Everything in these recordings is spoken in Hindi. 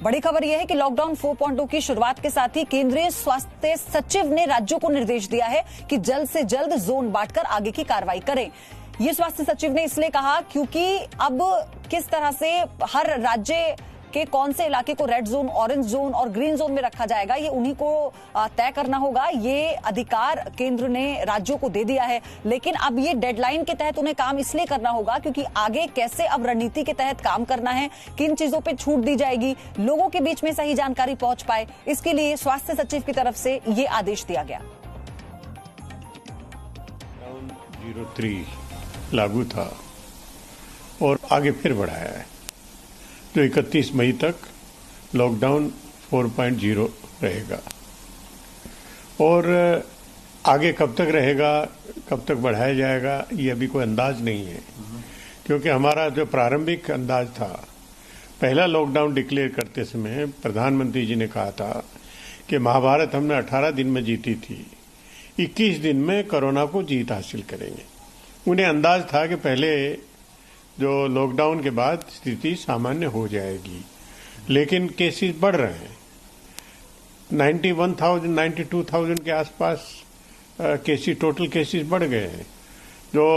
बड़ी खबर यह है कि लॉकडाउन 4.0 की शुरुआत के साथ ही केंद्रीय स्वास्थ्य सचिव ने राज्यों को निर्देश दिया है कि जल्द से जल्द जोन बांटकर आगे की कार्रवाई करें। ये स्वास्थ्य सचिव ने इसलिए कहा क्योंकि अब किस तरह से हर राज्य के कौन से इलाके को रेड जोन, ऑरेंज जोन और ग्रीन जोन में रखा जाएगा, ये उन्हीं को तय करना होगा। ये अधिकार केंद्र ने राज्यों को दे दिया है, लेकिन अब ये डेडलाइन के तहत उन्हें काम इसलिए करना होगा क्योंकि आगे कैसे अब रणनीति के तहत काम करना है, किन चीजों पे छूट दी जाएगी, लोगों के बीच में सही जानकारी पहुंच पाए, इसके लिए स्वास्थ्य सचिव की तरफ से ये आदेश दिया गया। 03 लागू था और आगे फिर बढ़ाया है, तो 31 मई तक लॉकडाउन 4.0 रहेगा। और आगे कब तक रहेगा, कब तक बढ़ाया जाएगा, ये अभी कोई अंदाज नहीं है, क्योंकि हमारा जो प्रारंभिक अंदाज था, पहला लॉकडाउन डिक्लेयर करते समय प्रधानमंत्री जी ने कहा था कि महाभारत हमने 18 दिन में जीती थी, 21 दिन में कोरोना को जीत हासिल करेंगे। उन्हें अंदाज था कि पहले जो लॉकडाउन के बाद स्थिति सामान्य हो जाएगी, लेकिन केसेस बढ़ रहे हैं। 91,000 92,000 के आसपास केसेस, टोटल केसेस बढ़ गए हैं, जो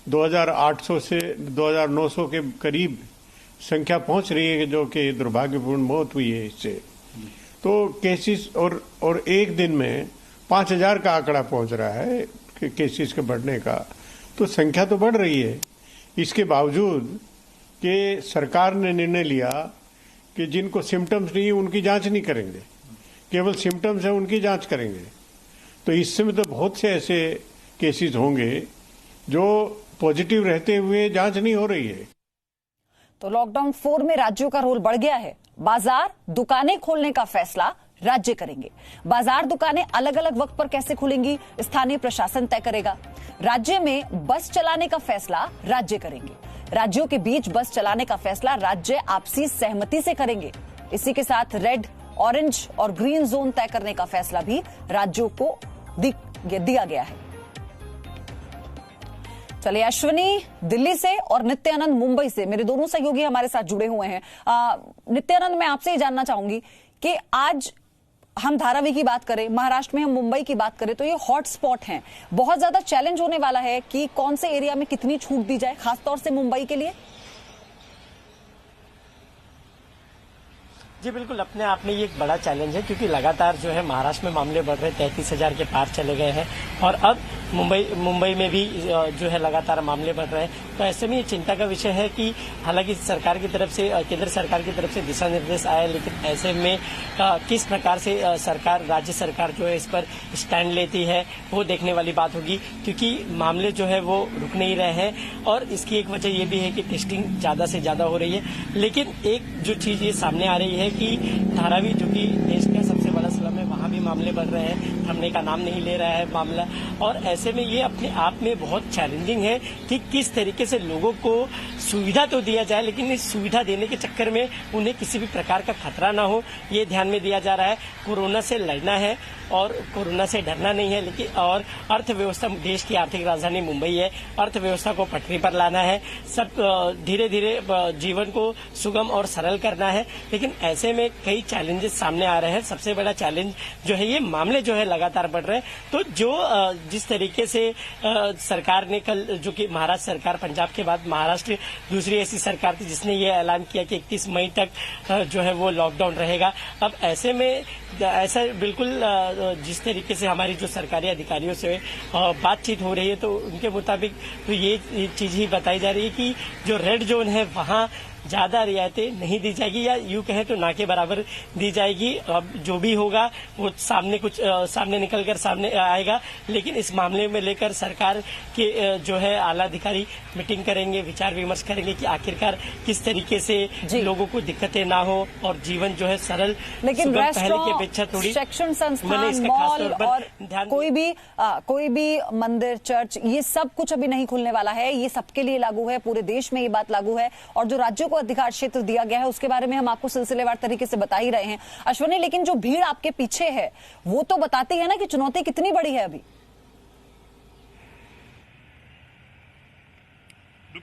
2,800 से 2,900 के करीब संख्या पहुंच रही है, जो कि दुर्भाग्यपूर्ण मौत हुई है इससे। तो केसेस और एक दिन में 5,000 का आंकड़ा पहुंच रहा है केसेस के बढ़ने का, तो संख्या तो बढ़ रही है। इसके बावजूद कि सरकार ने निर्णय लिया कि जिनको सिम्टम्स नहीं है उनकी जांच नहीं करेंगे, केवल सिम्टम्स है उनकी जांच करेंगे। तो इस समय तो बहुत से ऐसे केसेस होंगे जो पॉजिटिव रहते हुए जांच नहीं हो रही है। तो लॉकडाउन 4 में राज्यों का रोल बढ़ गया है। बाजार, दुकानें खोलने का फैसला राज्य करेंगे। बाजार, दुकानें अलग अलग वक्त पर कैसे खुलेंगी, स्थानीय प्रशासन तय करेगा। राज्य में बस चलाने का फैसला राज्य करेंगे। राज्यों के बीच बस चलाने का फैसला राज्य आपसी सहमति से करेंगे। इसी के साथ रेड, ऑरेंज और ग्रीन जोन तय करने का फैसला भी राज्यों को दिया गया है। चलिए, अश्विनी दिल्ली से और नित्यानंद मुंबई से, मेरे दोनों सहयोगी हमारे साथ जुड़े हुए हैं। नित्यानंद, मैं आपसे ये जानना चाहूंगी कि आज हम धारावी की बात करें, महाराष्ट्र में हम मुंबई की बात करें, तो ये हॉटस्पॉट हैं। बहुत ज्यादा चैलेंज होने वाला है कि कौन से एरिया में कितनी छूट दी जाए, खासतौर से मुंबई के लिए। जी बिल्कुल, अपने आप में ये एक बड़ा चैलेंज है, क्योंकि लगातार जो है महाराष्ट्र में मामले बढ़ रहे, 33,000 के पार चले गए हैं और अब मुंबई में भी जो है लगातार मामले बढ़ रहे हैं। तो ऐसे में ये चिंता का विषय है कि हालांकि सरकार की तरफ से, केंद्र सरकार की तरफ से दिशा निर्देश आए, लेकिन ऐसे में किस प्रकार से राज्य सरकार जो है इस पर स्टैंड लेती है, वो देखने वाली बात होगी, क्योंकि मामले जो है वो रुक नहीं रहे हैं। और इसकी एक वजह ये भी है कि टेस्टिंग ज्यादा से ज्यादा हो रही है। लेकिन एक जो चीज ये सामने आ रही है कि धारावी, जो कि देश का सबसे बड़ा स्लम है, वहां भी मामले बढ़ रहे हैं, थमने का नाम नहीं ले रहा है मामला। और ऐसे में ये अपने आप में बहुत चैलेंजिंग है कि किस तरीके से लोगों को सुविधा तो दिया जाए, लेकिन इस सुविधा देने के चक्कर में उन्हें किसी भी प्रकार का खतरा ना हो, ये ध्यान में दिया जा रहा है। कोरोना से लड़ना है और कोरोना से डरना नहीं है, लेकिन और अर्थव्यवस्था, देश की आर्थिक राजधानी मुंबई है, अर्थव्यवस्था को पटरी पर लाना है, सब धीरे धीरे जीवन को सुगम और सरल करना है। लेकिन ऐसे में कई चैलेंजेस सामने आ रहे हैं। सबसे बड़ा चैलेंज जो है, ये मामले जो है लगातार बढ़ रहे हैं। तो जो जिस तरीके से सरकार ने कल, जो कि महाराष्ट्र सरकार, पंजाब के बाद महाराष्ट्र दूसरी ऐसी सरकार थी जिसने ये ऐलान किया कि 31 मई तक जो है वो लॉकडाउन रहेगा। अब ऐसे में ऐसा बिल्कुल जिस तरीके से हमारी जो सरकारी अधिकारियों से बातचीत हो रही है, तो उनके मुताबिक तो ये चीज ही बताई जा रही है कि जो रेड जोन है वहां ज्यादा रियायतें नहीं दी जाएगी, या यूं कहें तो ना के बराबर दी जाएगी। अब जो भी होगा वो सामने निकलकर सामने आएगा। लेकिन इस मामले में लेकर सरकार के जो है आला अधिकारी मीटिंग करेंगे, विचार विमर्श करेंगे कि आखिरकार किस तरीके से लोगों को दिक्कतें ना हो और जीवन जो है सरल, लेकिन पहले की अपेक्षा थोड़ी शैक्षणिक संस्थान, मॉल और कोई भी मंदिर, चर्च, ये सब कुछ अभी नहीं खुलने वाला है। ये सबके लिए लागू है, पूरे देश में ये बात लागू है। और जो राज्यों को अधिकार क्षेत्र दिया गया है उसके बारे में हम आपको सिलसिलेवार तरीके से बता ही रहे हैं अश्विनी, लेकिन जो भीड़ आपके पीछे है वो तो बताती है ना कि चुनौती कितनी बड़ी है अभी।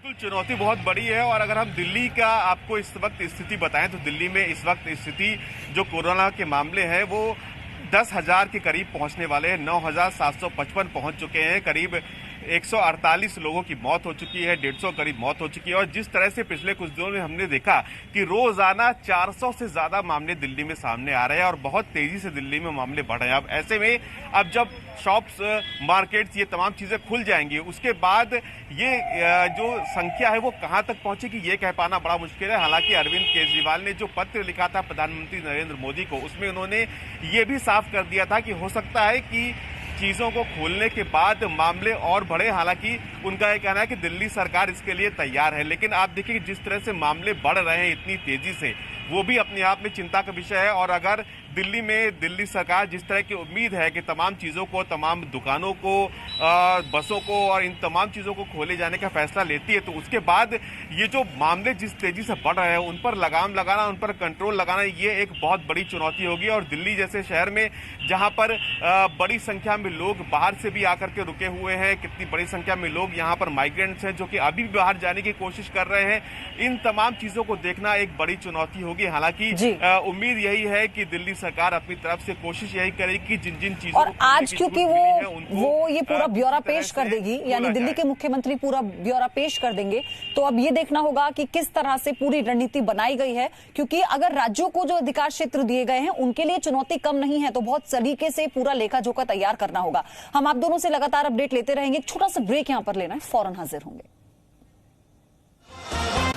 बिल्कुल चुनौती बहुत बड़ी है। और अगर हम दिल्ली का आपको इस वक्त स्थिति बताएं तो दिल्ली में इस वक्त स्थिति जो कोरोना के मामले हैं वो 10,000 के करीब पहुंचने वाले हैं। 9,755 पहुंच चुके हैं। करीब 148 लोगों की मौत हो चुकी है, 150 करीब मौत हो चुकी है। और जिस तरह से पिछले कुछ दिनों में हमने देखा कि रोजाना 400 से ज्यादा मामले दिल्ली में सामने आ रहे हैं और बहुत तेजी से दिल्ली में मामले बढ़ रहे हैं। अब ऐसे में अब जब शॉप्स, मार्केट्स, ये तमाम चीजें खुल जाएंगी, उसके बाद ये जो संख्या है वो कहां तक पहुंचेगी ये कह पाना बड़ा मुश्किल है। हालांकि अरविंद केजरीवाल ने जो पत्र लिखा था प्रधानमंत्री नरेंद्र मोदी को, उसमें उन्होंने ये भी साफ कर दिया था कि हो सकता है कि चीजों को खोलने के बाद मामले और बढ़े। हालांकि उनका यह कहना है कि दिल्ली सरकार इसके लिए तैयार है। लेकिन आप देखिए कि जिस तरह से मामले बढ़ रहे हैं इतनी तेजी से, वो भी अपने आप में चिंता का विषय है। और अगर दिल्ली में दिल्ली सरकार जिस तरह की उम्मीद है कि तमाम चीजों को, तमाम दुकानों को, बसों को और इन तमाम चीजों को खोले जाने का फैसला लेती है, तो उसके बाद ये जो मामले जिस तेजी से बढ़ रहे हैं उन पर लगाम लगाना, उन पर कंट्रोल लगाना, ये एक बहुत बड़ी चुनौती होगी। और दिल्ली जैसे शहर में जहां पर बड़ी संख्या में लोग बाहर से भी आकर के रुके हुए हैं, कितनी बड़ी संख्या में लोग यहाँ पर माइग्रेंट्स हैं जो कि अभी भी बाहर जाने की कोशिश कर रहे हैं, इन तमाम चीजों को देखना एक बड़ी चुनौती होगी। हालांकि उम्मीद यही है कि दिल्ली सरकार अपनी तरफ से कोशिश यही करेगी कि जिन जिन चीजों और आज क्योंकि वो ये पूरा ब्यौरा पेश कर देगी, यानी दिल्ली के मुख्यमंत्री पूरा ब्यौरा पेश कर देंगे, तो अब ये देखना होगा कि किस तरह से पूरी रणनीति बनाई गई है। क्योंकि अगर राज्यों को जो अधिकार क्षेत्र दिए गए हैं उनके लिए चुनौती कम नहीं है, तो बहुत सलीके से पूरा लेखा जोखा तैयार करना होगा। हम आप दोनों से लगातार अपडेट लेते रहेंगे। छोटा सा ब्रेक यहां पर लेना है, फौरन हाजिर होंगे।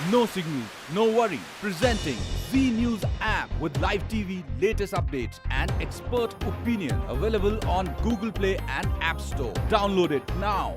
No signal, no worry. Presenting Z News app with live TV, latest updates and expert opinion. Available on Google Play and App Store. Download it now.